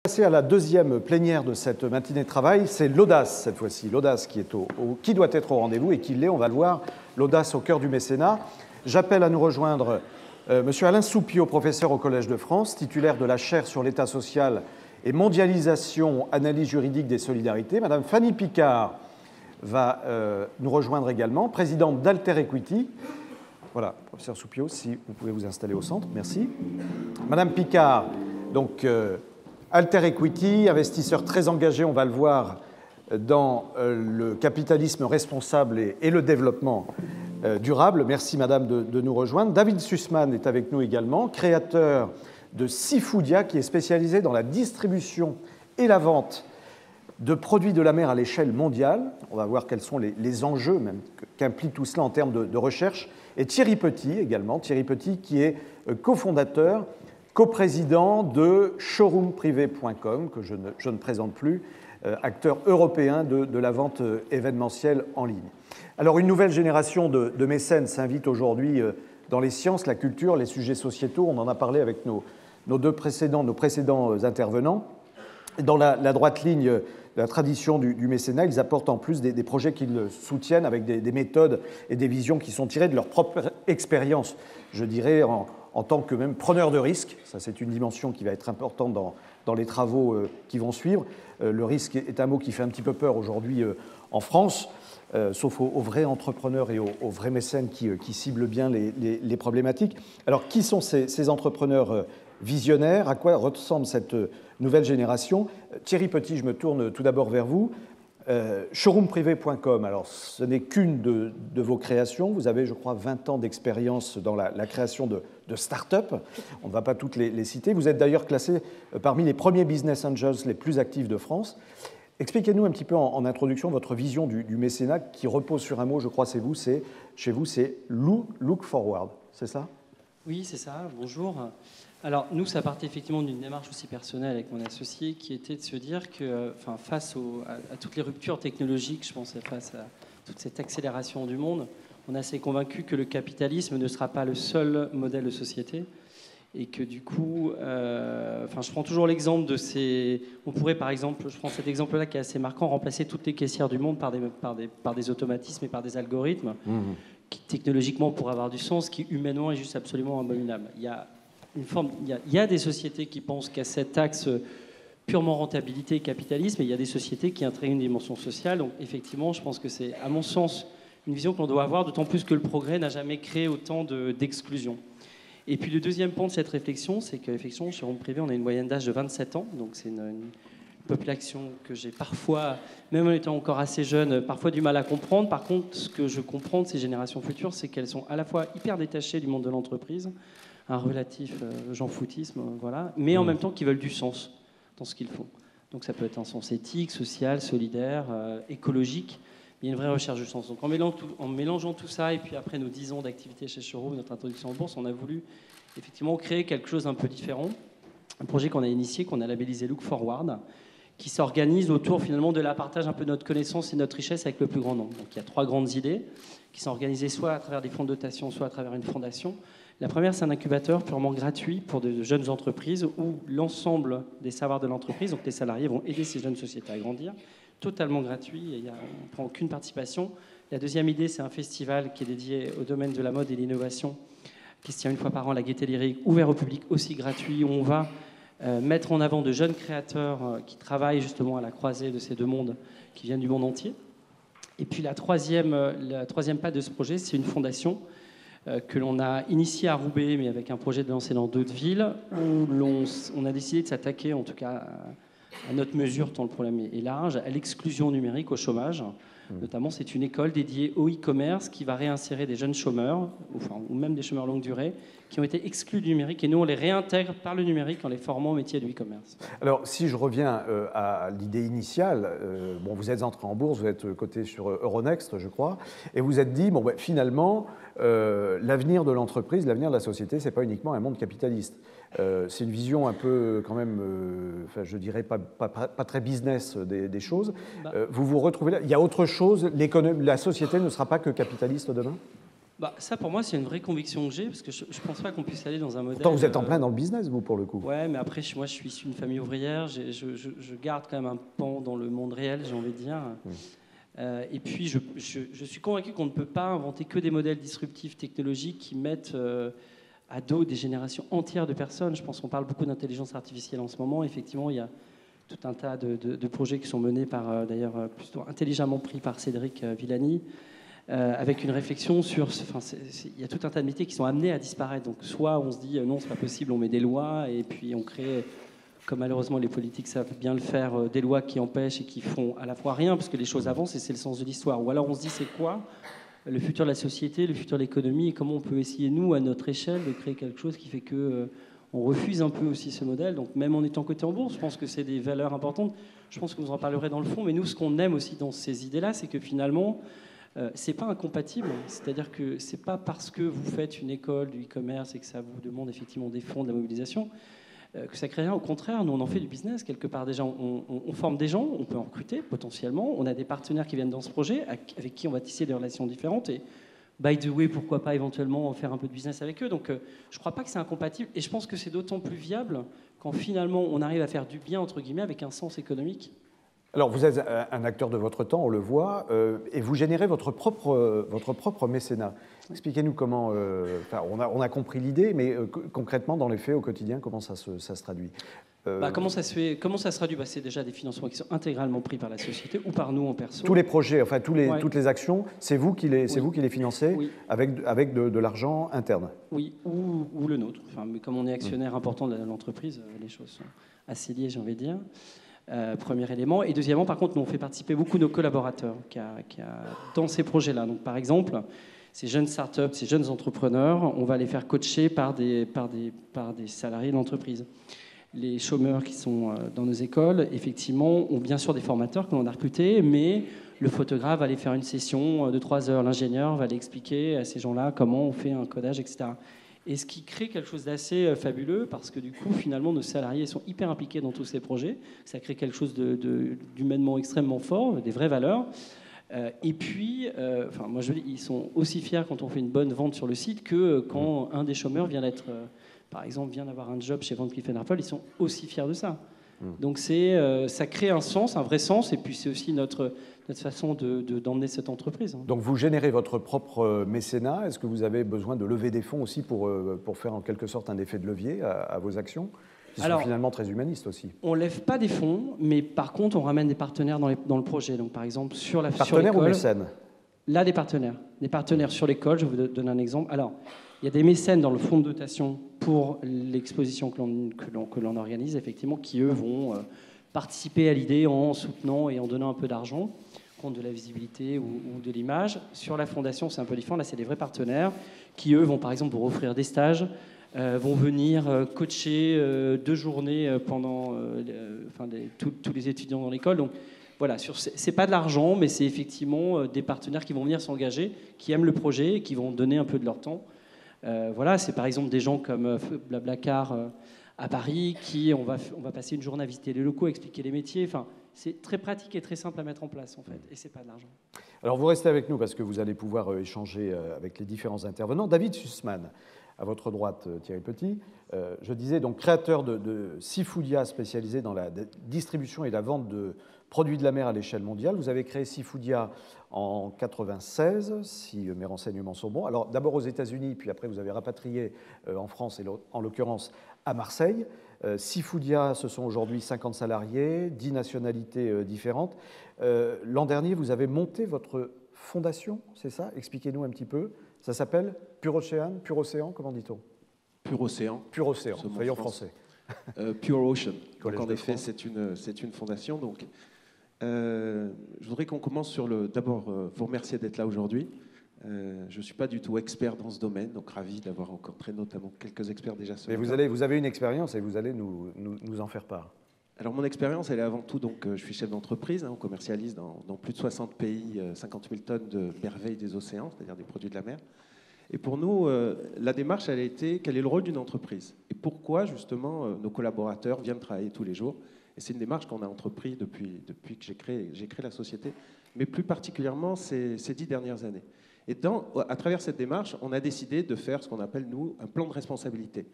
passer à la deuxième plénière de cette matinée de travail. C'est l'audace, cette fois-ci. L'audace qui doit être au rendez-vous et qui l'est, on va le voir. L'audace au cœur du mécénat. J'appelle à nous rejoindre M. Alain Soupiot, professeur au Collège de France, titulaire de la chaire sur l'État social et mondialisation, analyse juridique des solidarités. Mme Fanny Picard va nous rejoindre également, présidente d'Alter Equity. Voilà, professeur Soupiot, si vous pouvez vous installer au centre, merci. Madame Picard, donc Alter Equity, investisseur très engagé, on va le voir, dans le capitalisme responsable et le développement durable. Merci Madame de nous rejoindre. David Sussman est avec nous également, créateur de Seafoodia, qui est spécialisé dans la distribution et la vente de produits de la mer à l'échelle mondiale. On va voir quels sont les enjeux même qu'implique tout cela en termes de recherche. Et Thierry Petit également, Thierry Petit qui est cofondateur, coprésident de showroomprivé.com, que je ne présente plus, acteur européen de la vente événementielle en ligne. Alors une nouvelle génération de mécènes s'invite aujourd'hui dans les sciences, la culture, les sujets sociétaux. On en a parlé avec nos précédents intervenants. Dans la droite ligne de la tradition du mécénat, ils apportent en plus des projets qu'ils soutiennent avec des méthodes et des visions qui sont tirées de leur propre expérience, je dirais, en tant que même preneur de risques. Ça, c'est une dimension qui va être importante dans les travaux qui vont suivre. Le risque est un mot qui fait un petit peu peur aujourd'hui en France, sauf aux vrais entrepreneurs et aux vrais mécènes qui ciblent bien les problématiques. Alors, qui sont ces entrepreneurs visionnaires? À quoi ressemble cette nouvelle génération? Thierry Petit, je me tourne tout d'abord vers vous. Showroomprivé.com, alors ce n'est qu'une de vos créations. Vous avez, je crois, 20 ans d'expérience dans la création de start-up. On ne va pas toutes les citer. Vous êtes d'ailleurs classé parmi les premiers business angels les plus actifs de France. Expliquez-nous un petit peu en introduction votre vision du mécénat qui repose sur un mot, je crois, chez vous, c'est look forward, c'est ça? Oui, c'est ça. Bonjour. Alors, nous, ça partait effectivement d'une démarche aussi personnelle avec mon associé qui était de se dire que, face à toutes les ruptures technologiques, je pense, face à toute cette accélération du monde, on est assez convaincu que le capitalisme ne sera pas le seul modèle de société et que du coup, je prends toujours l'exemple de ces... On pourrait, par exemple, je prends cet exemple-là qui est assez marquant, remplacer toutes les caissières du monde par des automatismes et par des algorithmes qui, technologiquement, pourraient avoir du sens, qui, humainement, est juste absolument abominable. Il y a des sociétés qui pensent qu'à cet axe purement rentabilité et capitalisme, et il y a des sociétés qui intègrent une dimension sociale. Donc effectivement, je pense que c'est, à mon sens, une vision qu'on doit avoir, d'autant plus que le progrès n'a jamais créé autant d'exclusion. Et puis le deuxième point de cette réflexion, c'est qu'effectivement, chez Showroom Privé, on a une moyenne d'âge de 27 ans, donc c'est une population que j'ai parfois, même en étant encore assez jeune, parfois du mal à comprendre. Par contre, ce que je comprends de ces générations futures, c'est qu'elles sont à la fois hyper détachées du monde de l'entreprise, un relatif j'en-foutisme, voilà, mais en même temps qui veulent du sens dans ce qu'ils font. Donc ça peut être un sens éthique, social, solidaire, écologique. Il y a une vraie recherche du sens. Donc en mélangeant tout ça, et puis après nos 10 ans d'activité chez Showroom, notre introduction en bourse, on a voulu effectivement créer quelque chose d'un peu différent. Un projet qu'on a initié, qu'on a labellisé Look Forward, qui s'organise autour finalement de la partage un peu de notre connaissance et notre richesse avec le plus grand nombre. Donc il y a 3 grandes idées qui sont organisées soit à travers des fonds de dotation, soit à travers une fondation. La première, c'est un incubateur purement gratuit pour de jeunes entreprises où l'ensemble des savoirs de l'entreprise, donc les salariés, vont aider ces jeunes sociétés à grandir, totalement gratuit, et on ne prend aucune participation. La deuxième idée, c'est un festival qui est dédié au domaine de la mode et de l'innovation, qui se tient une fois par an, la Gaîté Lyrique, ouvert au public, aussi gratuit, où on va mettre en avant de jeunes créateurs qui travaillent justement à la croisée de ces deux mondes, qui viennent du monde entier. Et puis la troisième patte de ce projet, c'est une fondation que l'on a initié à Roubaix, mais avec un projet de lancer dans d'autres villes, où on a décidé de s'attaquer, en tout cas à notre mesure, tant le problème est large, à l'exclusion numérique, au chômage. Notamment, c'est une école dédiée au e-commerce qui va réinsérer des jeunes chômeurs, ou même des chômeurs longue durée, qui ont été exclus du numérique, et nous, on les réintègre par le numérique en les formant au métier du e-commerce. Alors, si je reviens à l'idée initiale, vous êtes entré en bourse, vous êtes coté sur Euronext, je crois, et vous êtes dit, finalement, l'avenir de l'entreprise, l'avenir de la société, ce n'est pas uniquement un monde capitaliste. C'est une vision un peu, quand même, je dirais pas très business des choses. Vous vous retrouvez là. Il y a autre chose, la société ne sera pas que capitaliste demain ? Ça, pour moi, c'est une vraie conviction que j'ai, parce que je ne pense pas qu'on puisse aller dans un modèle... Pourtant, vous êtes en plein dans le business, vous, pour le coup. Ouais, mais après, moi, je suis issu d'une famille ouvrière. Je garde quand même un pan dans le monde réel, j'ai envie de dire. Et puis, je suis convaincu qu'on ne peut pas inventer que des modèles disruptifs technologiques qui mettent à dos des générations entières de personnes. Je pense qu'on parle beaucoup d'intelligence artificielle en ce moment. Effectivement, il y a tout un tas de projets qui sont menés par, d'ailleurs, plutôt intelligemment pris par Cédric Villani, avec une réflexion sur... il y a tout un tas de métiers qui sont amenés à disparaître. Donc, soit on se dit non, c'est pas possible, on met des lois, et puis on crée, comme malheureusement les politiques savent bien le faire, des lois qui empêchent et qui font à la fois rien, parce que les choses avancent, et c'est le sens de l'histoire. Ou alors on se dit, c'est quoi le futur de la société, le futur de l'économie, et comment on peut essayer, nous, à notre échelle, de créer quelque chose qui fait que... on refuse un peu aussi ce modèle. Donc même en étant coté en bourse, je pense que c'est des valeurs importantes. Je pense que vous en parlerez dans le fond. Mais nous, ce qu'on aime aussi dans ces idées-là, c'est que finalement, c'est pas incompatible. C'est-à-dire que c'est pas parce que vous faites une école du e-commerce et que ça vous demande effectivement des fonds, de la mobilisation, que ça crée rien. Au contraire, nous, on en fait du business. Quelque part, déjà, on forme des gens, on peut en recruter potentiellement. On a des partenaires qui viennent dans ce projet, avec qui on va tisser des relations différentes. Et by the way, pourquoi pas éventuellement faire un peu de business avec eux. Donc je ne crois pas que c'est incompatible. Et je pense que c'est d'autant plus viable quand finalement on arrive à faire du bien, entre guillemets, avec un sens économique. Alors vous êtes un acteur de votre temps, on le voit, et vous générez votre propre mécénat. Expliquez-nous comment... on a compris l'idée, mais concrètement, dans les faits, au quotidien, comment ça se traduit? Comment ça se traduit? C'est déjà des financements qui sont intégralement pris par la société ou par nous en perso. Tous les projets, enfin toutes les actions, c'est vous qui les financez avec de l'argent interne. Oui, ou le nôtre. Mais comme on est actionnaire important de l'entreprise, les choses sont assez liées, j'ai envie de dire. Premier élément. Et deuxièmement, par contre, nous, on fait participer beaucoup nos collaborateurs dans ces projets-là. Donc, par exemple, ces jeunes startups, ces jeunes entrepreneurs, on va les faire coacher par des salariés de l'entreprise. Les chômeurs qui sont dans nos écoles, effectivement, ont bien sûr des formateurs que l'on a recrutés, mais le photographe va aller faire une session de 3 heures. L'ingénieur va aller expliquer à ces gens-là comment on fait un codage, etc. Et ce qui crée quelque chose d'assez fabuleux, parce que du coup, finalement, nos salariés sont hyper impliqués dans tous ces projets. Ça crée quelque chose d'humainement extrêmement fort, des vraies valeurs. Et puis, moi je dis, ils sont aussi fiers quand on fait une bonne vente sur le site que quand un des chômeurs vient d'être... par exemple, vient d'avoir un job chez Van Cleef & Arpels, ils sont aussi fiers de ça. Donc ça crée un sens, un vrai sens, et puis c'est aussi notre façon d'emmener cette entreprise. Donc vous générez votre propre mécénat. Est-ce que vous avez besoin de lever des fonds aussi pour faire en quelque sorte un effet de levier à vos actions, qui sont finalement très humanistes aussi? On ne lève pas des fonds, mais par contre on ramène des partenaires dans le projet. Donc par exemple sur l'école... Partenaires ou mécènes? Là, des partenaires sur l'école. Je vais vous donner un exemple. Alors, il y a des mécènes dans le fonds de dotation pour l'exposition que l'on organise, effectivement, qui, eux, vont participer à l'idée en soutenant et en donnant un peu d'argent, compte de la visibilité ou de l'image. Sur la fondation, c'est un peu différent. Là, c'est des vrais partenaires qui, eux, vont, par exemple, vous offrir des stages, vont venir coacher 2 journées pendant tous les étudiants dans l'école. Donc, voilà, c'est pas de l'argent, mais c'est effectivement des partenaires qui vont venir s'engager, qui aiment le projet et qui vont donner un peu de leur temps. C'est par exemple des gens comme Blablacar à Paris on va passer une journée à visiter les locaux, expliquer les métiers. C'est très pratique et très simple à mettre en place en fait, et c'est pas de l'argent. Alors vous restez avec nous parce que vous allez pouvoir échanger avec les différents intervenants. David Sussman, à votre droite, Thierry Petit. Je disais donc créateur de Seafoodia, spécialisé dans la distribution et la vente de produits de la mer à l'échelle mondiale. Vous avez créé Seafoodia en 1996, si mes renseignements sont bons. Alors d'abord aux États-Unis, puis après vous avez rapatrié en France, et en l'occurrence à Marseille. Seafoodia, ce sont aujourd'hui 50 salariés, 10 nationalités différentes. L'an dernier, vous avez monté votre fondation, c'est ça? Expliquez-nous un petit peu. Ça s'appelle Pure Océan, comment dit-on? Pure Océan. Pure Océan, soyons français. Pure Ocean. Donc, en effet, c'est une fondation. Donc, je voudrais qu'on commence sur d'abord, vous remercier d'être là aujourd'hui. Je ne suis pas du tout expert dans ce domaine, donc ravi d'avoir rencontré notamment quelques experts déjà. Mais vous avez une expérience et vous allez nous en faire part. Alors mon expérience, elle est avant tout, donc, je suis chef d'entreprise, on commercialise dans plus de 60 pays 50 000 tonnes de merveilles des océans, c'est-à-dire des produits de la mer. Et pour nous, la démarche, elle a été quel est le rôle d'une entreprise et pourquoi justement nos collaborateurs viennent travailler tous les jours. Et c'est une démarche qu'on a entreprise depuis que j'ai créé la société, mais plus particulièrement ces 10 dernières années. Et à travers cette démarche, on a décidé de faire ce qu'on appelle, nous, un plan de responsabilité.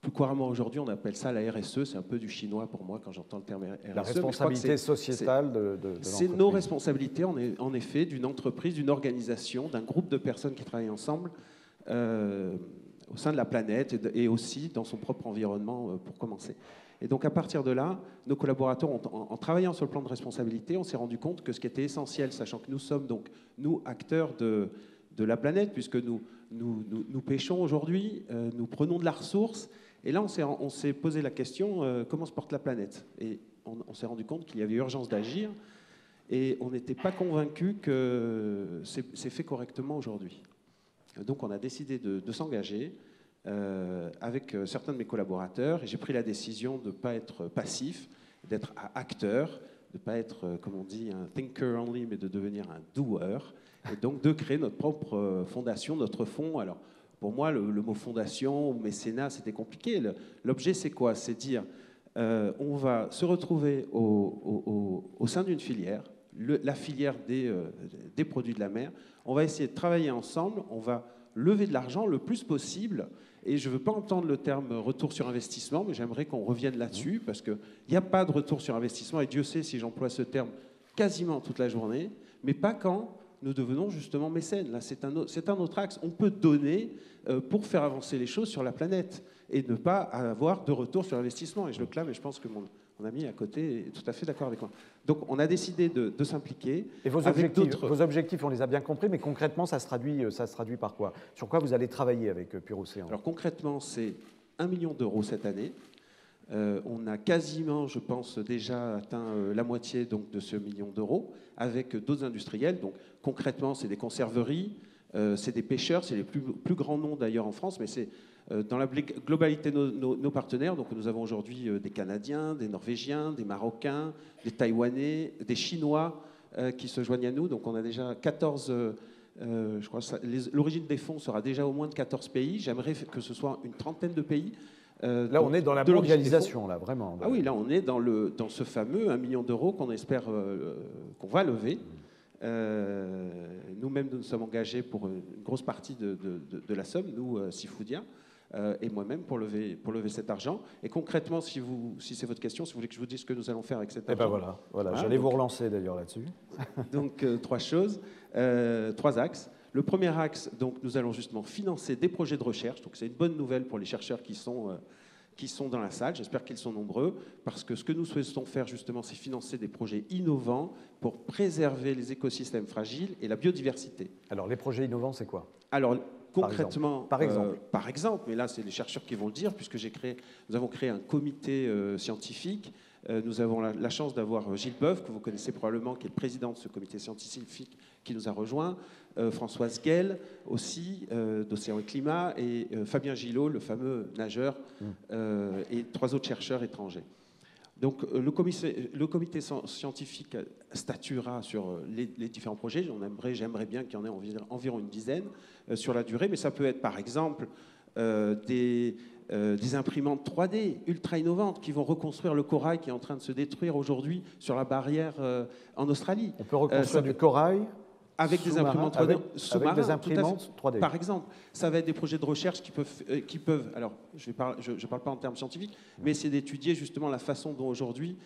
Plus couramment aujourd'hui, on appelle ça la RSE. C'est un peu du chinois pour moi quand j'entends le terme RSE. La responsabilité sociétale de l'entreprise. C'est nos responsabilités, en effet, d'une entreprise, d'une organisation, d'un groupe de personnes qui travaillent ensemble au sein de la planète et aussi dans son propre environnement, pour commencer. Et donc, à partir de là, nos collaborateurs, en travaillant sur le plan de responsabilité, on s'est rendu compte que ce qui était essentiel, sachant que nous sommes donc, nous, acteurs de la planète, puisque nous pêchons aujourd'hui, nous prenons de la ressource. Et là, on s'est posé la question, comment se porte la planète? Et on s'est rendu compte qu'il y avait urgence d'agir. Et on n'était pas convaincu que c'est fait correctement aujourd'hui. Donc, on a décidé de s'engager avec certains de mes collaborateurs. Et j'ai pris la décision de ne pas être passif, d'être acteur, de ne pas être, comme on dit, un thinker only, mais de devenir un doer. Et donc, de créer notre propre fondation, notre fonds. Alors, pour moi, le mot fondation ou mécénat, c'était compliqué. L'objet, c'est quoi? C'est dire, on va se retrouver au sein d'une filière, la filière des produits de la mer. On va essayer de travailler ensemble, on va lever de l'argent le plus possible. Et je ne veux pas entendre le terme retour sur investissement, mais j'aimerais qu'on revienne là-dessus, parce qu'il n'y a pas de retour sur investissement, et Dieu sait si j'emploie ce terme quasiment toute la journée, mais pas quand nous devenons justement mécènes. Là, c'est un autre axe. On peut donner pour faire avancer les choses sur la planète et ne pas avoir de retour sur investissement. Et je le clame, et je pense que mon ami à côté est tout à fait d'accord avec moi. Donc, on a décidé de s'impliquer. Et vos objectifs, on les a bien compris, mais concrètement, ça se traduit par quoi? Sur quoi vous allez travailler avec Pure Océan? Alors, concrètement, c'est 1 million d'euros cette année. On a quasiment, je pense, déjà atteint la moitié donc, de ce 1 million d'euros avec d'autres industriels. Donc, concrètement, c'est des conserveries, c'est des pêcheurs, c'est les plus grands noms d'ailleurs en France, mais c'est dans la globalité de nos partenaires. Donc, nous avons aujourd'hui des Canadiens, des Norvégiens, des Marocains, des Taïwanais, des Chinois qui se joignent à nous. Donc, on a déjà 14... je crois l'origine des fonds sera déjà au moins de 14 pays. J'aimerais que ce soit une trentaine de pays. Là, on est dans la mondialisation, là, vraiment. Ah oui, là, on est dans ce fameux 1 million d'euros qu'on espère qu'on va lever. Nous-mêmes, nous sommes engagés pour une grosse partie de la somme, nous, Sifoudia, et moi-même, pour lever cet argent. Et concrètement, si c'est votre question, si vous voulez que je vous dise ce que nous allons faire avec cet argent. Eh ben voilà. J'allais vous relancer d'ailleurs là-dessus. Donc, 3 choses, 3 axes. Le premier axe, donc, nous allons justement financer des projets de recherche. Donc, c'est une bonne nouvelle pour les chercheurs qui sont dans la salle. J'espère qu'ils sont nombreux, parce que ce que nous souhaitons faire, justement, c'est financer des projets innovants pour préserver les écosystèmes fragiles et la biodiversité. Alors, les projets innovants, c'est quoi? Alors, concrètement, par exemple, mais là, c'est les chercheurs qui vont le dire, puisque nous avons créé un comité scientifique. Nous avons la chance d'avoir Gilles Boeuf, que vous connaissez probablement, qui est le président de ce comité scientifique, qui nous a rejoints, Françoise Guel aussi, d'Océan et Climat, et Fabien Gillot, le fameux nageur, et 3 autres chercheurs étrangers. Donc le comité scientifique statuera sur les différents projets. J'aimerais bien qu'il y en ait environ une dizaine sur la durée, mais ça peut être par exemple des imprimantes 3D ultra innovantes qui vont reconstruire le corail qui est en train de se détruire aujourd'hui sur la barrière en Australie. On peut reconstruire du corail avec des imprimantes 3D sous-marins, avec des imprimantes 3D. Par exemple, ça va être des projets de recherche qui peuvent alors je parle pas en termes scientifiques, mais c'est d'étudier justement la façon dont aujourd'hui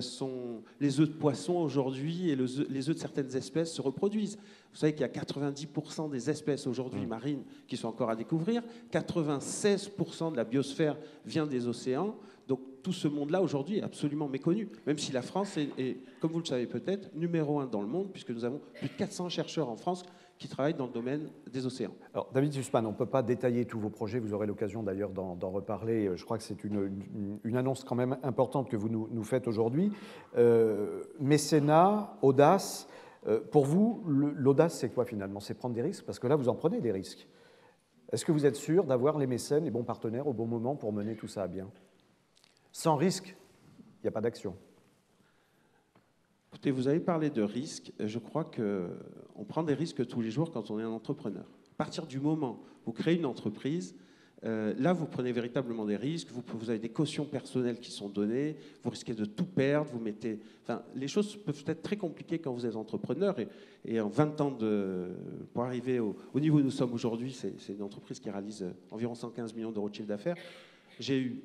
sont les œufs de poisson aujourd'hui et les œufs de certaines espèces se reproduisent. Vous savez qu'il y a 90% des espèces aujourd'hui marines qui sont encore à découvrir, 96% de la biosphère vient des océans. Donc tout ce monde-là aujourd'hui est absolument méconnu, même si la France est, comme vous le savez peut-être, numéro 1 dans le monde, puisque nous avons plus de 400 chercheurs en France qui travaillent dans le domaine des océans. Alors, David Sussman, on ne peut pas détailler tous vos projets, vous aurez l'occasion d'ailleurs d'en reparler. Je crois que c'est une annonce quand même importante que vous nous faites aujourd'hui. Mécénat, audace, pour vous, l'audace c'est quoi finalement? C'est prendre des risques? Parce que là, vous en prenez des risques. Est-ce que vous êtes sûr d'avoir les mécènes, les bons partenaires au bon moment pour mener tout ça à bien? Sans risque, il n'y a pas d'action. Écoutez, vous avez parlé de risques. Je crois qu'on prend des risques tous les jours quand on est un entrepreneur. À partir du moment où vous créez une entreprise, Là, vous prenez véritablement des risques, vous avez des cautions personnelles qui sont données, vous risquez de tout perdre, enfin, les choses peuvent être très compliquées quand vous êtes entrepreneur, et en 20 ans, pour arriver au niveau où nous sommes aujourd'hui, c'est une entreprise qui réalise environ 115 millions d'euros de chiffre d'affaires. J'ai eu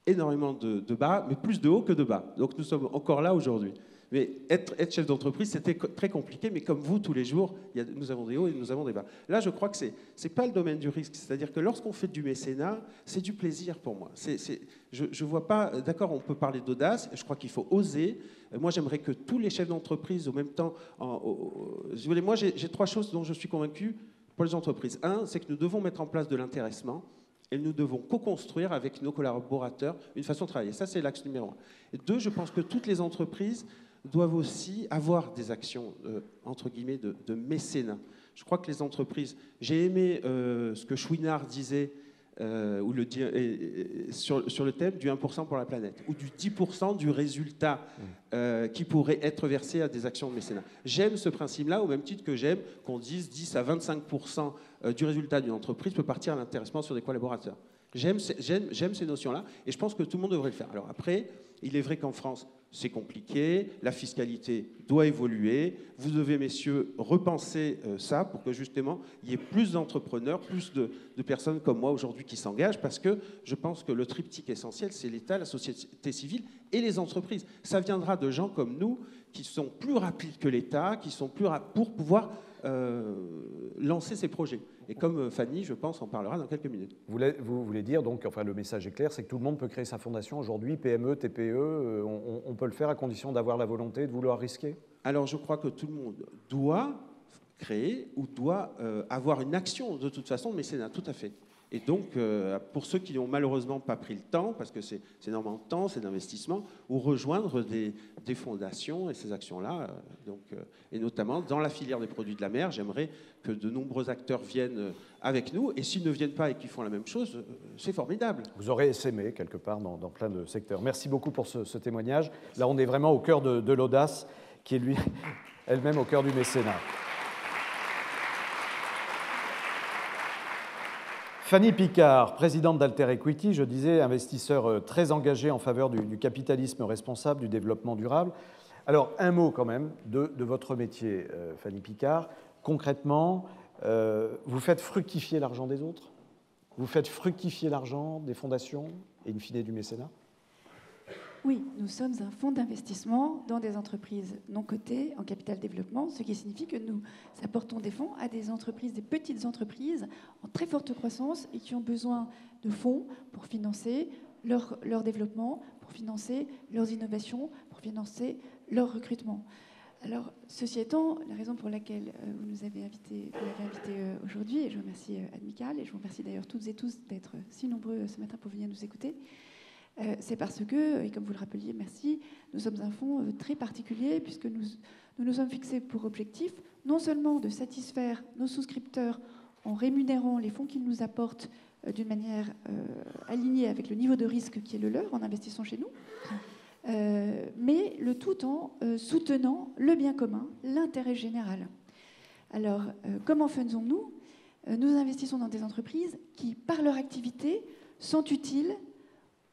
énormément de bas, mais plus de hauts que de bas. Donc nous sommes encore là aujourd'hui. Mais être chef d'entreprise, c'était très compliqué, mais comme vous, tous les jours, nous avons des hauts et nous avons des bas. Là, je crois que ce n'est pas le domaine du risque. C'est-à-dire que lorsqu'on fait du mécénat, c'est du plaisir pour moi. Je ne vois pas... D'accord, on peut parler d'audace, je crois qu'il faut oser. Moi, j'aimerais que tous les chefs d'entreprise, au même temps... moi, j'ai 3 choses dont je suis convaincu pour les entreprises. 1, c'est que nous devons mettre en place de l'intéressement. Et nous devons co-construire avec nos collaborateurs une façon de travailler. Ça, c'est l'axe numéro 1. Et 2, je pense que toutes les entreprises doivent aussi avoir des actions, entre guillemets, de mécénat. Je crois que les entreprises... J'ai aimé ce que Chouinard disait sur le thème du 1% pour la planète, ou du 10% du résultat qui pourrait être versé à des actions de mécénat. J'aime ce principe-là, au même titre que j'aime qu'on dise 10 à 25% du résultat d'une entreprise peut partir à l'intéressement sur des collaborateurs. J'aime ces notions-là, et je pense que tout le monde devrait le faire. Alors après, il est vrai qu'en France, c'est compliqué, la fiscalité doit évoluer. Vous devez, messieurs, repenser ça pour que justement il y ait plus d'entrepreneurs, plus de personnes comme moi aujourd'hui qui s'engagent, parce que je pense que le triptyque essentiel, c'est l'État, la société civile et les entreprises. Ça viendra de gens comme nous qui sont plus rapides que l'État, qui sont plus rapides pour pouvoir lancer ces projets. Et comme Fanny, je pense, en parlera dans quelques minutes. Vous voulez dire, donc, enfin le message est clair, c'est que tout le monde peut créer sa fondation aujourd'hui, PME, TPE, on peut le faire à condition d'avoir la volonté de vouloir risquer? Alors je crois que tout le monde doit créer ou doit avoir une action de toute façon, mais c'est tout à fait. Et donc, pour ceux qui n'ont malheureusement pas pris le temps, parce que c'est énormément de temps, c'est d'investissement, ou rejoindre des fondations et ces actions-là, et notamment dans la filière des produits de la mer, j'aimerais que de nombreux acteurs viennent avec nous, et s'ils ne viennent pas et qu'ils font la même chose, c'est formidable. Vous aurez essaimé quelque part dans plein de secteurs. Merci beaucoup pour ce témoignage. Là, on est vraiment au cœur de l'audace, qui est elle-même au cœur du mécénat. Fanny Picard, présidente d'Alter Equity, je disais, investisseur très engagé en faveur du capitalisme responsable, du développement durable. Alors, un mot quand même de votre métier, Fanny Picard. Concrètement, vous faites fructifier l'argent des autres? Vous faites fructifier l'argent des fondations et in fine du mécénat? Oui, nous sommes un fonds d'investissement dans des entreprises non cotées en capital développement, ce qui signifie que nous apportons des fonds à des entreprises, des petites entreprises en très forte croissance et qui ont besoin de fonds pour financer leur développement, pour financer leurs innovations, pour financer leur recrutement. Alors, ceci étant, la raison pour laquelle vous l'avez invité aujourd'hui, et je remercie Admical, et je vous remercie d'ailleurs toutes et tous d'être si nombreux ce matin pour venir nous écouter, c'est parce que, et comme vous le rappeliez, merci, nous sommes un fonds très particulier puisque nous nous sommes fixés pour objectif non seulement de satisfaire nos souscripteurs en rémunérant les fonds qu'ils nous apportent d'une manière alignée avec le niveau de risque qui est le leur en investissant chez nous, mais le tout en soutenant le bien commun, l'intérêt général. Alors, comment faisons-nous? Nous investissons dans des entreprises qui, par leur activité, sont utiles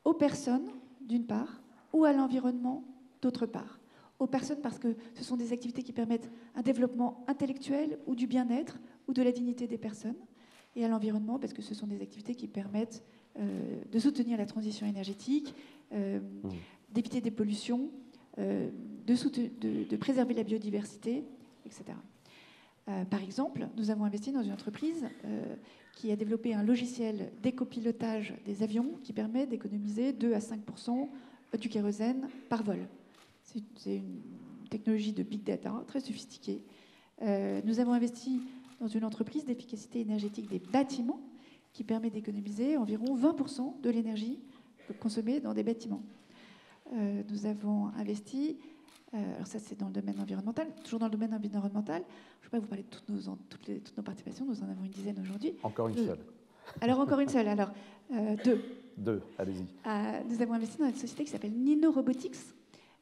aux personnes, d'une part, ou à l'environnement, d'autre part. Aux personnes parce que ce sont des activités qui permettent un développement intellectuel ou du bien-être ou de la dignité des personnes. Et à l'environnement parce que ce sont des activités qui permettent de soutenir la transition énergétique, d'éviter des pollutions, de préserver la biodiversité, etc. Par exemple, nous avons investi dans une entreprise qui a développé un logiciel d'écopilotage des avions qui permet d'économiser 2 à 5% du kérosène par vol. C'est une technologie de big data très sophistiquée. Nous avons investi dans une entreprise d'efficacité énergétique des bâtiments qui permet d'économiser environ 20% de l'énergie consommée dans des bâtiments. Nous avons investi... alors ça, c'est dans le domaine environnemental. Toujours dans le domaine environnemental, je ne vais pas vous parler de toutes nos participations, nous en avons une dizaine aujourd'hui. Encore une seule. Alors, encore une seule. Alors, deux. Deux, allez-y. Nous avons investi dans une société qui s'appelle Nino Robotics,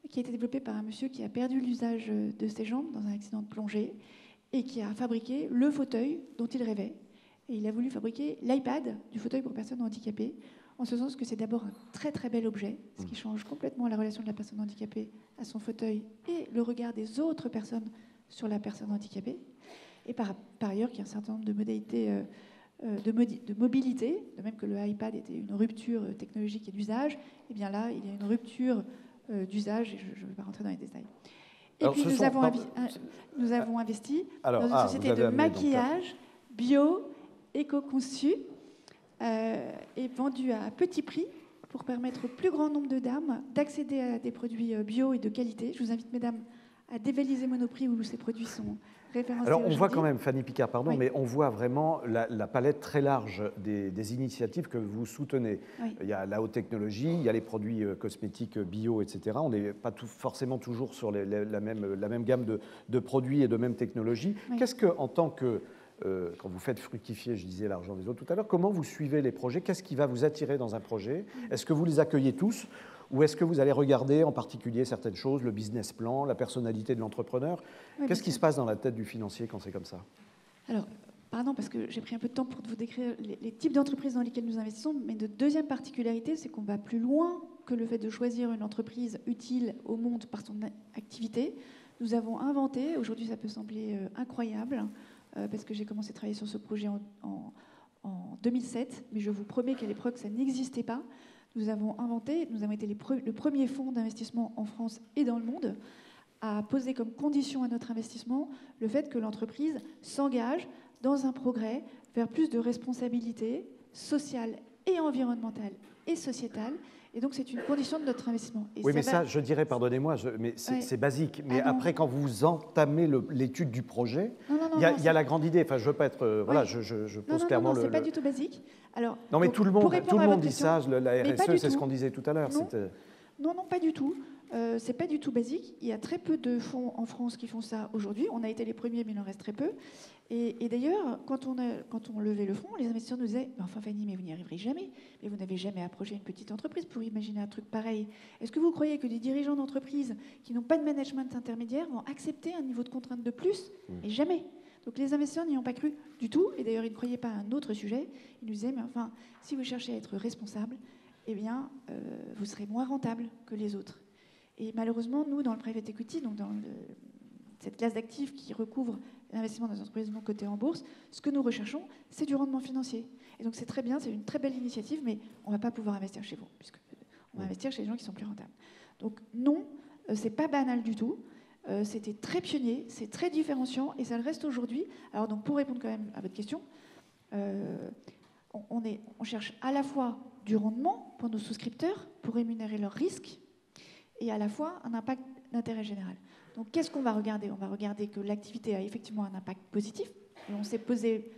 qui a été développée par un monsieur qui a perdu l'usage de ses jambes dans un accident de plongée et qui a fabriqué le fauteuil dont il rêvait. et il a voulu fabriquer l'iPad du fauteuil pour personnes handicapées, en ce sens que c'est d'abord un très très bel objet, ce qui change complètement la relation de la personne handicapée à son fauteuil et le regard des autres personnes sur la personne handicapée. Et par ailleurs, qu'il y a un certain nombre de modalités de mobilité, de même que le iPad était une rupture technologique et d'usage, et bien là, il y a une rupture d'usage, et je ne vais pas rentrer dans les détails. Et Alors, puis nous avons investi dans une société de maquillage bio, éco-conçu, et vendu à petit prix pour permettre au plus grand nombre de dames d'accéder à des produits bio et de qualité. Je vous invite, mesdames, à dévaliser Monoprix où ces produits sont référencés. Alors, on voit quand même, Fanny Picard, pardon, oui. mais on voit vraiment la palette très large des initiatives que vous soutenez. Oui. Il y a la haute technologie, il y a les produits cosmétiques bio, etc. On n'est pas forcément toujours sur la même gamme de produits et de même technologie. Oui. Qu'est-ce que, en tant que quand vous faites fructifier, je disais, l'argent des autres tout à l'heure, comment vous suivez les projets? Qu'est-ce qui va vous attirer dans un projet? Est-ce que vous les accueillez tous? Ou est-ce que vous allez regarder en particulier certaines choses, le business plan, la personnalité de l'entrepreneur? Oui, Qu'est-ce qui se passe dans la tête du financier quand c'est comme ça? Alors, pardon, parce que j'ai pris un peu de temps pour vous décrire les types d'entreprises dans lesquelles nous investissons, mais notre deuxième particularité, c'est qu'on va plus loin que le fait de choisir une entreprise utile au monde par son activité. Nous avons inventé, aujourd'hui ça peut sembler incroyable, parce que j'ai commencé à travailler sur ce projet en 2007, mais je vous promets qu'à l'époque, ça n'existait pas. Nous avons été le premier fonds d'investissement en France et dans le monde à poser comme condition à notre investissement le fait que l'entreprise s'engage dans un progrès vers plus de responsabilité sociale et environnementale et sociétale. Et donc, c'est une condition de notre investissement. Et oui, mais ça, je dirais, pardonnez-moi, mais c'est basique. Mais après, quand vous entamez l'étude du projet, il y a la grande idée. Enfin, je ne veux pas être... Voilà, je pose clairement non, c'est pas du tout basique. Alors, non, mais donc, tout le monde dit ça. La RSE, c'est ce qu'on disait tout à l'heure. Non, pas du tout. C'est pas du tout basique. Il y a très peu de fonds en France qui font ça aujourd'hui. On a été les premiers, mais il en reste très peu. Et d'ailleurs, quand on levait le fonds, les investisseurs nous disaient « Enfin, Fanny, mais vous n'y arriverez jamais. Mais vous n'avez jamais approché une petite entreprise pour imaginer un truc pareil. Est-ce que vous croyez que des dirigeants d'entreprise qui n'ont pas de management intermédiaire vont accepter un niveau de contrainte de plus ? Et jamais. Donc les investisseurs n'y ont pas cru du tout. Et d'ailleurs, ils ne croyaient pas à un autre sujet. Ils nous disaient « Mais enfin, si vous cherchez à être responsable, eh bien, vous serez moins rentable que les autres. » Et malheureusement, nous, dans le private equity, donc dans cette classe d'actifs qui recouvre l'investissement dans les entreprises non cotées en bourse, ce que nous recherchons, c'est du rendement financier. Et donc c'est très bien, c'est une très belle initiative, mais on ne va pas pouvoir investir chez vous, puisqu'on va investir chez les gens qui sont plus rentables. Donc non, c'est pas banal du tout. C'était très pionnier, c'est très différenciant, et ça le reste aujourd'hui. Alors donc pour répondre quand même à votre question, on cherche à la fois du rendement pour nos souscripteurs, pour rémunérer leurs risques, et à la fois un impact d'intérêt général. Donc qu'est-ce qu'on va regarder? On va regarder que l'activité a effectivement un impact positif. Et on s'est posé,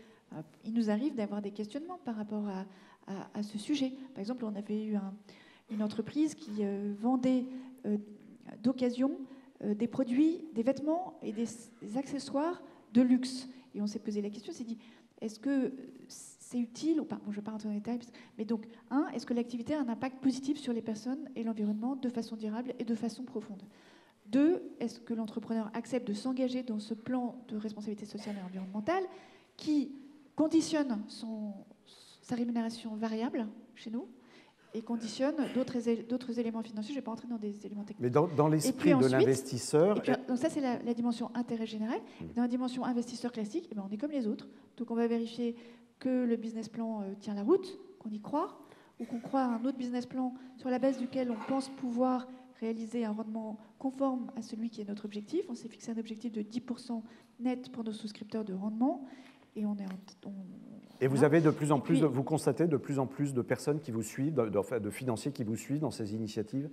il nous arrive d'avoir des questionnements par rapport à ce sujet. Par exemple, on avait eu une entreprise qui vendait d'occasion des produits, des vêtements et des accessoires de luxe. Et on s'est posé la question, on s'est dit, est-ce que c'est utile ou pas? Bon, je ne vais pas rentrer dans les détails, mais donc, est-ce que l'activité a un impact positif sur les personnes et l'environnement de façon durable et de façon profonde? 2, est-ce que l'entrepreneur accepte de s'engager dans ce plan de responsabilité sociale et environnementale qui conditionne sa rémunération variable chez nous et conditionne d'autres éléments financiers? Je ne vais pas entrer dans des éléments techniques. Mais dans l'esprit de l'investisseur... Donc ça, c'est la dimension intérêt général. Dans la dimension investisseur classique, on est comme les autres. Donc on va vérifier que le business plan tient la route, qu'on y croit, ou qu'on croit à un autre business plan sur la base duquel on pense pouvoir réaliser un rendement conforme à celui qui est notre objectif. On s'est fixé un objectif de 10% net pour nos souscripteurs de rendement. Et vous avez de plus en plus, vous constatez de plus en plus de personnes qui vous suivent, de financiers qui vous suivent dans ces initiatives.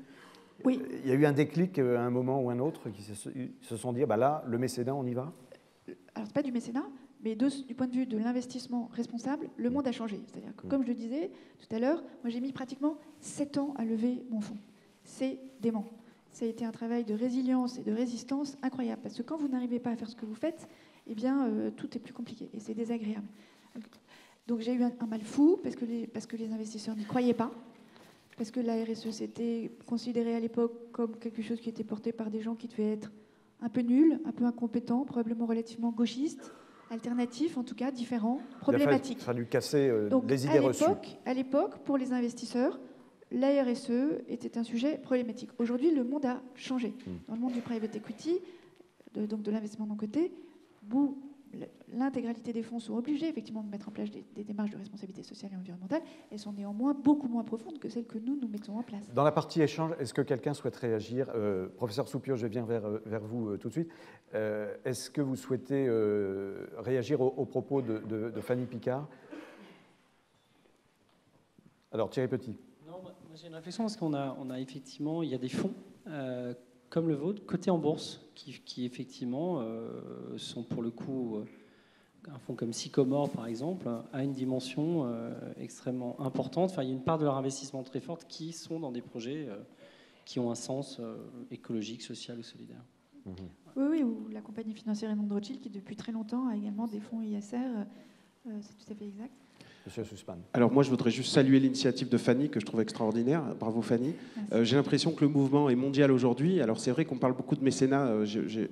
Oui. Il y a eu un déclic à un moment ou un autre qui se sont dit, là, le mécénat, on y va? Alors, ce n'est pas du mécénat, mais du point de vue de l'investissement responsable, le monde a changé. C'est-à-dire que, comme je le disais tout à l'heure, moi j'ai mis pratiquement 7 ans à lever mon fonds. C'est dément. Ça a été un travail de résilience et de résistance incroyable. Parce que quand vous n'arrivez pas à faire ce que vous faites, eh bien, tout est plus compliqué et c'est désagréable. Donc j'ai eu un mal fou parce que les investisseurs n'y croyaient pas. Parce que la RSE, c'était considéré à l'époque comme quelque chose qui était porté par des gens qui devaient être un peu nuls, un peu incompétents, probablement relativement gauchistes, alternatifs, en tout cas différents, problématiques. Il a fallu casser Donc, les idées reçues. À l'époque, pour les investisseurs, la RSE était un sujet problématique. Aujourd'hui, le monde a changé. Dans le monde du private equity, donc de l'investissement non coté, l'intégralité des fonds sont obligés effectivement de mettre en place des démarches de responsabilité sociale et environnementale. Elles sont néanmoins beaucoup moins profondes que celles que nous mettons en place. Dans la partie échange, est-ce que quelqu'un souhaite réagir? Professeur Soupio, je viens vers vous tout de suite. Est-ce que vous souhaitez réagir aux propos de Fanny Picard? Alors, Thierry Petit. Non, moi j'ai une réflexion parce qu'on a effectivement, il y a des fonds comme le vôtre, cotés en bourse, qui effectivement sont pour le coup, un fonds comme Sycomore par exemple, a une dimension extrêmement importante. Enfin, il y a une part de leur investissement très forte qui sont dans des projets qui ont un sens écologique, social ou solidaire. Oui, ou la compagnie financière Raymond Rothschild qui depuis très longtemps a également des fonds ISR, c'est tout à fait exact. Monsieur Sussman. Alors moi, je voudrais juste saluer l'initiative de Fanny, que je trouve extraordinaire. Bravo Fanny. J'ai l'impression que le mouvement est mondial aujourd'hui. Alors c'est vrai qu'on parle beaucoup de mécénat. J'ai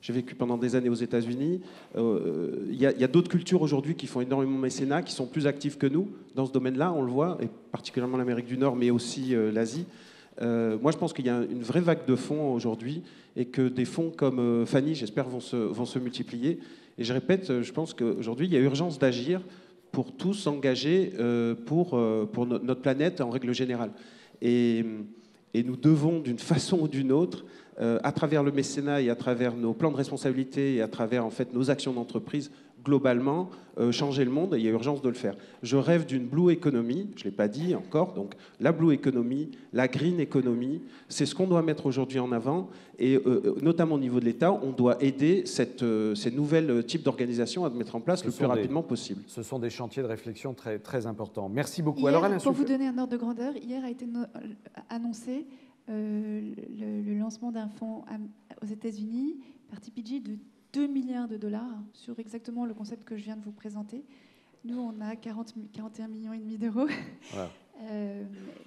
vécu pendant des années aux États-Unis. Il y a d'autres cultures aujourd'hui qui font énormément de mécénat, qui sont plus actives que nous dans ce domaine-là, on le voit, et particulièrement l'Amérique du Nord, mais aussi l'Asie. Moi, je pense qu'il y a une vraie vague de fonds aujourd'hui et que des fonds comme Fanny, j'espère, vont se multiplier. Et je répète, je pense qu'aujourd'hui, il y a urgence d'agir pour tous s'engager pour notre planète en règle générale. Et nous devons, d'une façon ou d'une autre, à travers le mécénat et à travers nos plans de responsabilité et à travers en fait, nos actions d'entreprise, globalement, changer le monde, et il y a urgence de le faire. Je rêve d'une blue economy, je ne l'ai pas dit encore, donc la blue economy, la green economy, c'est ce qu'on doit mettre aujourd'hui en avant, et notamment au niveau de l'État, on doit aider ces nouvelles types d'organisations à mettre en place le plus rapidement possible. Ce sont des chantiers de réflexion très, très importants. Merci beaucoup. Hier, alors, Alain pour vous donner un ordre de grandeur, hier a été annoncé le lancement d'un fonds aux États-Unis par TPG de 2 milliards de dollars sur exactement le concept que je viens de vous présenter. Nous, on a 41,5 millions d'euros. Voilà.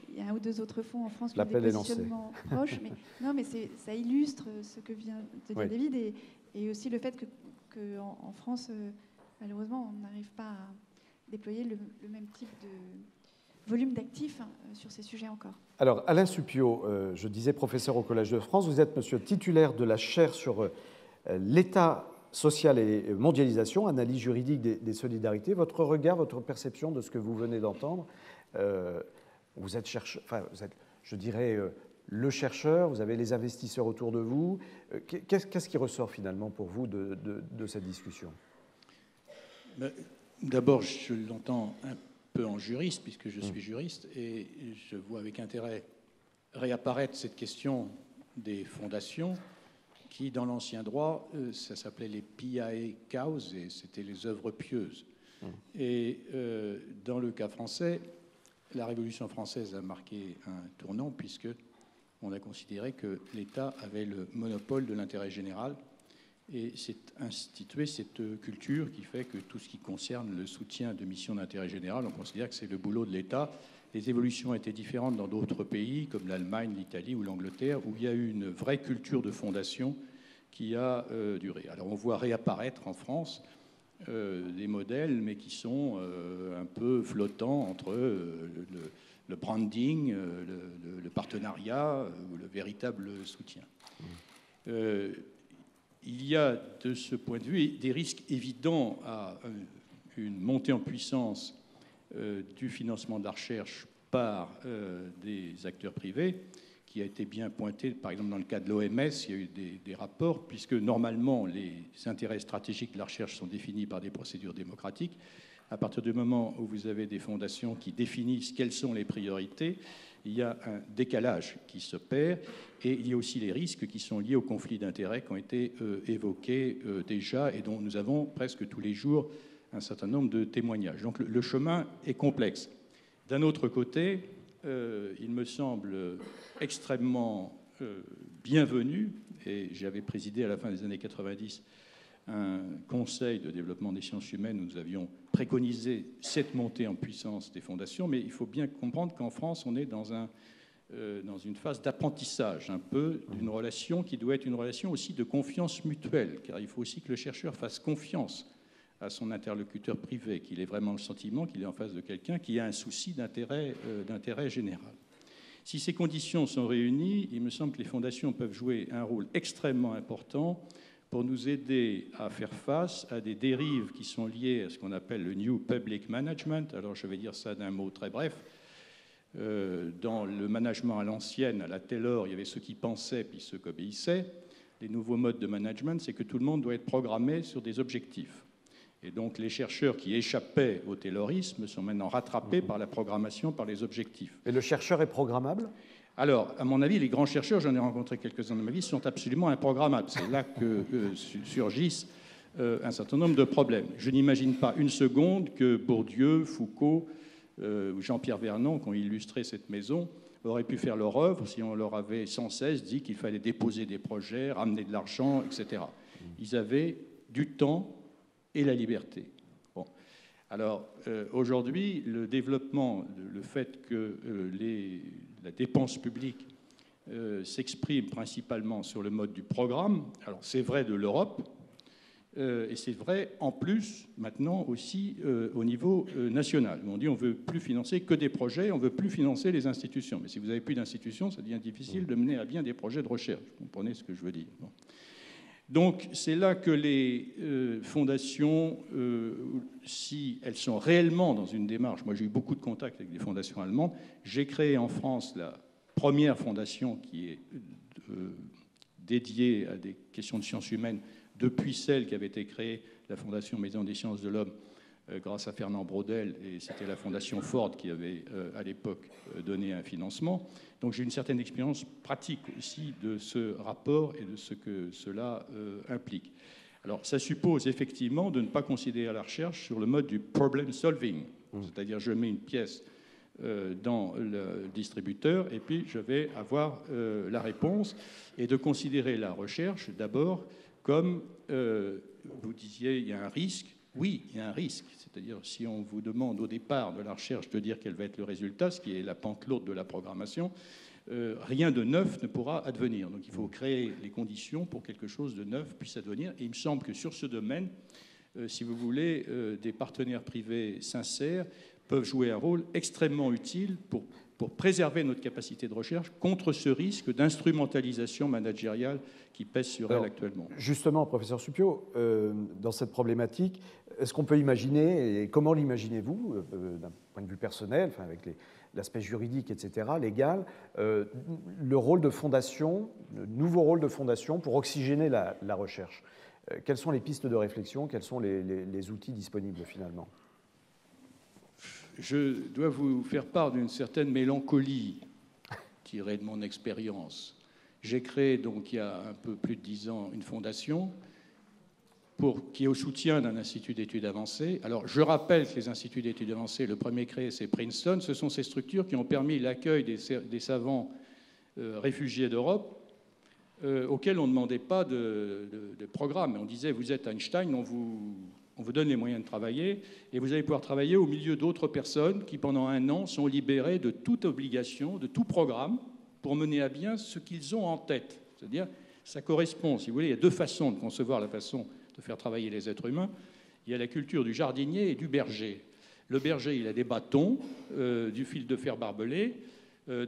Il y a un ou deux autres fonds en France qui ont des positionnements proches. Mais ça illustre ce que vient de dire David et aussi le fait qu'en France, malheureusement, on n'arrive pas à déployer le même type de volume d'actifs sur ces sujets encore. Alors, Alain Suppiot, je disais professeur au Collège de France, vous êtes monsieur titulaire de la chaire sur l'État social et mondialisation, analyse juridique des solidarités. Votre regard, votre perception de ce que vous venez d'entendre, vous êtes chercheur, enfin, vous êtes, je dirais, le chercheur, vous avez les investisseurs autour de vous. Qu'est-ce qui ressort finalement pour vous de cette discussion? D'abord, je l'entends un peu en juriste, puisque je suis juriste, et je vois avec intérêt réapparaître cette question des fondations, qui, dans l'ancien droit, ça s'appelait les piae causes, et c'était les œuvres pieuses. Et dans le cas français, la Révolution française a marqué un tournant, puisqu'on a considéré que l'État avait le monopole de l'intérêt général, et s'est institué cette culture qui fait que tout ce qui concerne le soutien de missions d'intérêt général, on considère que c'est le boulot de l'État. Les évolutions étaient différentes dans d'autres pays, comme l'Allemagne, l'Italie ou l'Angleterre, où il y a eu une vraie culture de fondation qui a duré. Alors on voit réapparaître en France des modèles, mais qui sont un peu flottants entre le branding, le partenariat ou le véritable soutien. Il y a de ce point de vue des risques évidents à une montée en puissance du financement de la recherche par des acteurs privés, qui a été bien pointé, par exemple dans le cas de l'OMS, il y a eu des rapports, puisque normalement les intérêts stratégiques de la recherche sont définis par des procédures démocratiques. À partir du moment où vous avez des fondations qui définissent quelles sont les priorités, il y a un décalage qui s'opère, et il y a aussi les risques qui sont liés aux conflits d'intérêts qui ont été évoqués déjà et dont nous avons presque tous les jours un certain nombre de témoignages. Donc le chemin est complexe. D'un autre côté, il me semble extrêmement bienvenu, et j'avais présidé à la fin des années 90 un conseil de développement des sciences humaines où nous avions préconisé cette montée en puissance des fondations, mais il faut bien comprendre qu'en France, on est dans une phase d'apprentissage un peu d'une relation qui doit être une relation aussi de confiance mutuelle, car il faut aussi que le chercheur fasse confiance à son interlocuteur privé, qu'il ait vraiment le sentiment qu'il est en face de quelqu'un qui a un souci d'intérêt général. Si ces conditions sont réunies, il me semble que les fondations peuvent jouer un rôle extrêmement important pour nous aider à faire face à des dérives qui sont liées à ce qu'on appelle le New Public Management. Alors je vais dire ça d'un mot très bref. Dans le management à l'ancienne, à la Taylor, il y avait ceux qui pensaient puis ceux qui obéissaient. Les nouveaux modes de management, c'est que tout le monde doit être programmé sur des objectifs. Et donc les chercheurs qui échappaient au taylorisme sont maintenant rattrapés par la programmation, par les objectifs. Et le chercheur est programmable ? Alors, à mon avis, les grands chercheurs, j'en ai rencontré quelques-uns dans ma vie, sont absolument improgrammables. C'est là que surgissent un certain nombre de problèmes. Je n'imagine pas une seconde que Bourdieu, Foucault ou Jean-Pierre Vernant, qui ont illustré cette maison, auraient pu faire leur œuvre si on leur avait sans cesse dit qu'il fallait déposer des projets, ramener de l'argent, etc. Ils avaient du temps et la liberté. Bon. Alors, aujourd'hui, le développement, le fait que la dépense publique s'exprime principalement sur le mode du programme, alors c'est vrai de l'Europe, et c'est vrai en plus maintenant aussi au niveau national. On dit on ne veut plus financer que des projets, on ne veut plus financer les institutions. Mais si vous n'avez plus d'institutions, ça devient difficile de mener à bien des projets de recherche. Vous comprenez ce que je veux dire? Bon. Donc c'est là que les fondations, si elles sont réellement dans une démarche, moi j'ai eu beaucoup de contacts avec des fondations allemandes, j'ai créé en France la première fondation qui est dédiée à des questions de sciences humaines depuis celle qui avait été créée, la Fondation Maison des Sciences de l'Homme, grâce à Fernand Braudel, et c'était la Fondation Ford qui avait à l'époque donné un financement. Donc j'ai une certaine expérience pratique aussi de ce rapport et de ce que cela implique. Alors ça suppose effectivement de ne pas considérer la recherche sur le mode du problem solving, c'est-à-dire je mets une pièce dans le distributeur et puis je vais avoir la réponse, et de considérer la recherche d'abord comme, vous disiez, il y a un risque. Oui, il y a un risque. C'est-à-dire, si on vous demande au départ de la recherche de dire quel va être le résultat, ce qui est la pente lourde de la programmation, rien de neuf ne pourra advenir. Donc il faut créer les conditions pour que quelque chose de neuf puisse advenir. Et il me semble que sur ce domaine, si vous voulez, des partenaires privés sincères peuvent jouer un rôle extrêmement utile pour préserver notre capacité de recherche contre ce risque d'instrumentalisation managériale qui pèse sur elle actuellement. Justement, professeur Suppiot, dans cette problématique, est-ce qu'on peut imaginer, et comment l'imaginez-vous, d'un point de vue personnel, enfin avec l'aspect juridique, etc., légal, le rôle de fondation, le nouveau rôle de fondation pour oxygéner la recherche? Quelles sont les pistes de réflexion? Quels sont les outils disponibles finalement? Je dois vous faire part d'une certaine mélancolie tirée de mon expérience. J'ai créé, donc, il y a un peu plus de 10 ans, une fondation qui est au soutien d'un institut d'études avancées. Alors, je rappelle que les instituts d'études avancées, le premier créé, c'est Princeton. Ce sont ces structures qui ont permis l'accueil des savants réfugiés d'Europe auxquels on ne demandait pas de programme. On disait, vous êtes Einstein, on vous donne les moyens de travailler, et vous allez pouvoir travailler au milieu d'autres personnes qui, pendant un an, sont libérées de toute obligation, de tout programme, pour mener à bien ce qu'ils ont en tête. C'est-à-dire, ça correspond, si vous voulez, il y a deux façons de concevoir la façon de faire travailler les êtres humains. Il y a la culture du jardinier et du berger. Le berger, il a des bâtons, du fil de fer barbelé,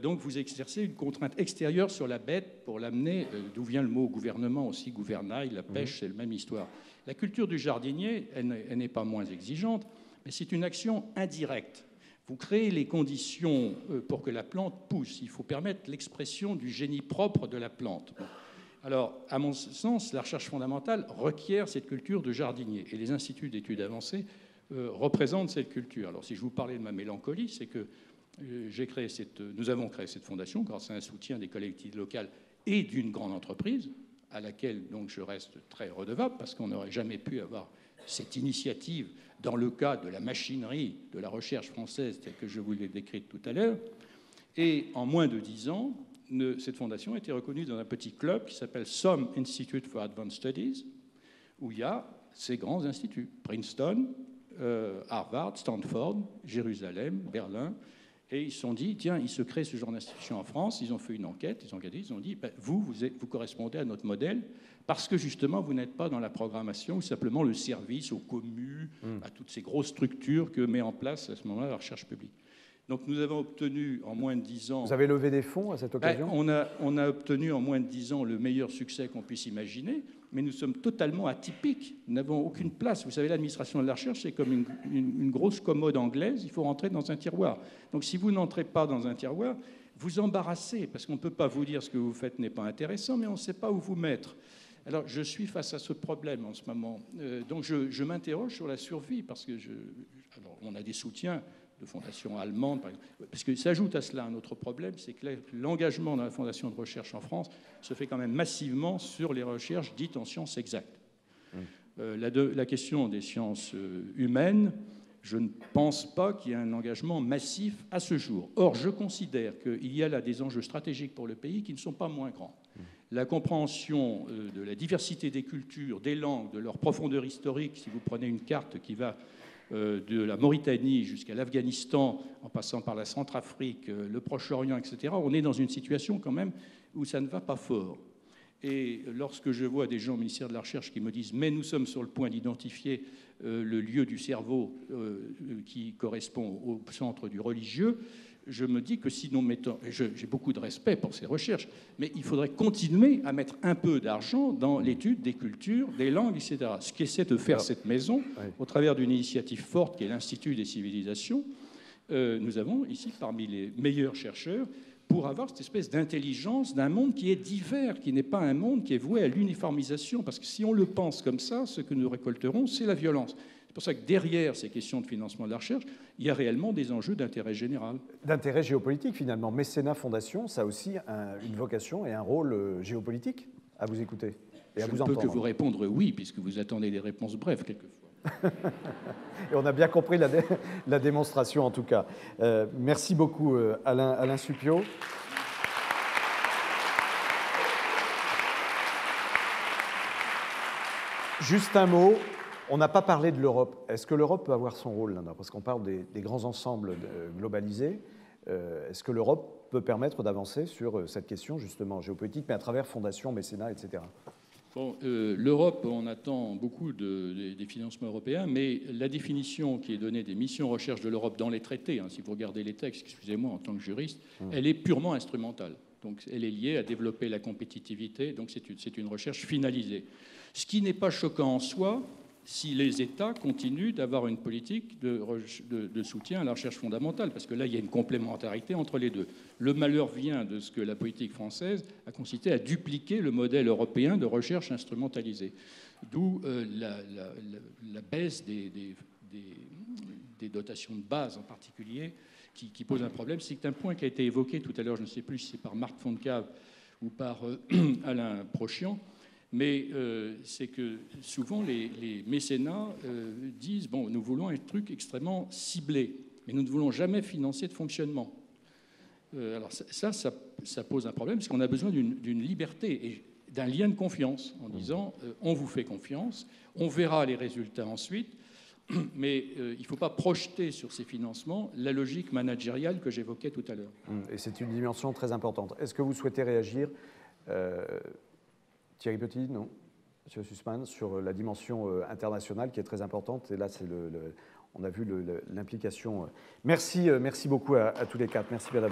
donc vous exercez une contrainte extérieure sur la bête pour l'amener, d'où vient le mot gouvernement aussi, gouvernail, la pêche, c'est la même histoire. La culture du jardinier, elle n'est pas moins exigeante, mais c'est une action indirecte. Vous créez les conditions pour que la plante pousse. Il faut permettre l'expression du génie propre de la plante. Alors, à mon sens, la recherche fondamentale requiert cette culture de jardinier. Et les instituts d'études avancées représentent cette culture. Alors, si je vous parlais de ma mélancolie, c'est que nous avons créé cette fondation grâce à un soutien des collectivités locales et d'une grande entreprise, à laquelle donc je reste très redevable, parce qu'on n'aurait jamais pu avoir cette initiative dans le cas de la machinerie de la recherche française telle que je vous l'ai décrite tout à l'heure. Et en moins de 10 ans, cette fondation a été reconnue dans un petit club qui s'appelle Somme Institute for Advanced Studies, où il y a ces grands instituts, Princeton, Harvard, Stanford, Jérusalem, Berlin, Et ils se sont dit, tiens, il se crée ce genre d'institution en France. Ils ont fait une enquête, ils ont regardé, ils ont dit, ben, vous correspondez à notre modèle parce que justement, vous n'êtes pas dans la programmation ou simplement le service aux communes, à toutes ces grosses structures que met en place à ce moment-là la recherche publique. Donc nous avons obtenu en moins de 10 ans... Vous avez levé des fonds à cette occasion? On a obtenu en moins de 10 ans le meilleur succès qu'on puisse imaginer, mais nous sommes totalement atypiques. Nous n'avons aucune place. Vous savez, l'administration de la recherche, c'est comme une grosse commode anglaise, il faut rentrer dans un tiroir. Donc si vous n'entrez pas dans un tiroir, vous embarrassez, parce qu'on ne peut pas vous dire ce que vous faites n'est pas intéressant, mais on ne sait pas où vous mettre. Alors je suis face à ce problème en ce moment. Donc je m'interroge sur la survie, parce que alors, on a des soutiens de fondations allemandes, par exemple. Parce que s'ajoute à cela un autre problème, c'est que l'engagement dans la fondation de recherche en France se fait quand même massivement sur les recherches dites en sciences exactes. La question des sciences humaines, je ne pense pas qu'il y ait un engagement massif à ce jour. Or, je considère qu'il y a là des enjeux stratégiques pour le pays qui ne sont pas moins grands. La compréhension de la diversité des cultures, des langues, de leur profondeur historique, si vous prenez une carte qui va de la Mauritanie jusqu'à l'Afghanistan, en passant par la Centrafrique, le Proche-Orient, etc., on est dans une situation quand même où ça ne va pas fort. Et lorsque je vois des gens au ministère de la Recherche qui me disent « mais nous sommes sur le point d'identifier le lieu du cerveau qui correspond au centre du religieux », je me dis que si nous mettons... J'ai beaucoup de respect pour ces recherches, mais il faudrait continuer à mettre un peu d'argent dans l'étude des cultures, des langues, etc. Ce qu'essaie de faire cette maison, au travers d'une initiative forte qui est l'Institut des civilisations, nous avons ici parmi les meilleurs chercheurs pour avoir cette espèce d'intelligence d'un monde qui est divers, qui n'est pas un monde qui est voué à l'uniformisation. Parce que si on le pense comme ça, ce que nous récolterons, c'est la violence. C'est pour ça que derrière ces questions de financement de la recherche, il y a réellement des enjeux d'intérêt général. D'intérêt géopolitique, finalement. Mécénat Fondation, ça a aussi une vocation et un rôle géopolitique, à vous écouter et à vous entendre. Je ne peux que vous répondre oui, puisque vous attendez des réponses brèves, quelquefois. Et on a bien compris la démonstration, en tout cas. Merci beaucoup, Alain Supiot. Juste un mot. On n'a pas parlé de l'Europe. Est-ce que l'Europe peut avoir son rôle là-dedans? Parce qu'on parle des grands ensembles globalisés. Est-ce que l'Europe peut permettre d'avancer sur cette question, justement, géopolitique, mais à travers fondations, mécénat, etc. Bon, l'Europe, on attend beaucoup des financements européens, mais la définition qui est donnée des missions recherche de l'Europe dans les traités, si vous regardez les textes, excusez-moi, en tant que juriste, elle est purement instrumentale. Donc, elle est liée à développer la compétitivité. Donc, c'est une recherche finalisée. Ce qui n'est pas choquant en soi, si les États continuent d'avoir une politique de soutien à la recherche fondamentale, parce que là, il y a une complémentarité entre les deux. Le malheur vient de ce que la politique française a consisté à dupliquer le modèle européen de recherche instrumentalisée, d'où la baisse des dotations de base en particulier, qui pose un problème. C'est un point qui a été évoqué tout à l'heure, je ne sais plus si c'est par Marc Fontcave ou par Alain Prochian, mais c'est que souvent les mécénats disent « bon, nous voulons un truc extrêmement ciblé, mais nous ne voulons jamais financer de fonctionnement ». Alors ça pose un problème, parce qu'on a besoin d'une liberté et d'un lien de confiance, en disant on vous fait confiance, on verra les résultats ensuite, mais il ne faut pas projeter sur ces financements la logique managériale que j'évoquais tout à l'heure. Et c'est une dimension très importante. Est-ce que vous souhaitez réagir Thierry Petit, non? Monsieur Sussman, sur la dimension internationale qui est très importante. Et là, on a vu l'implication. Merci beaucoup à tous les quatre. Merci, madame.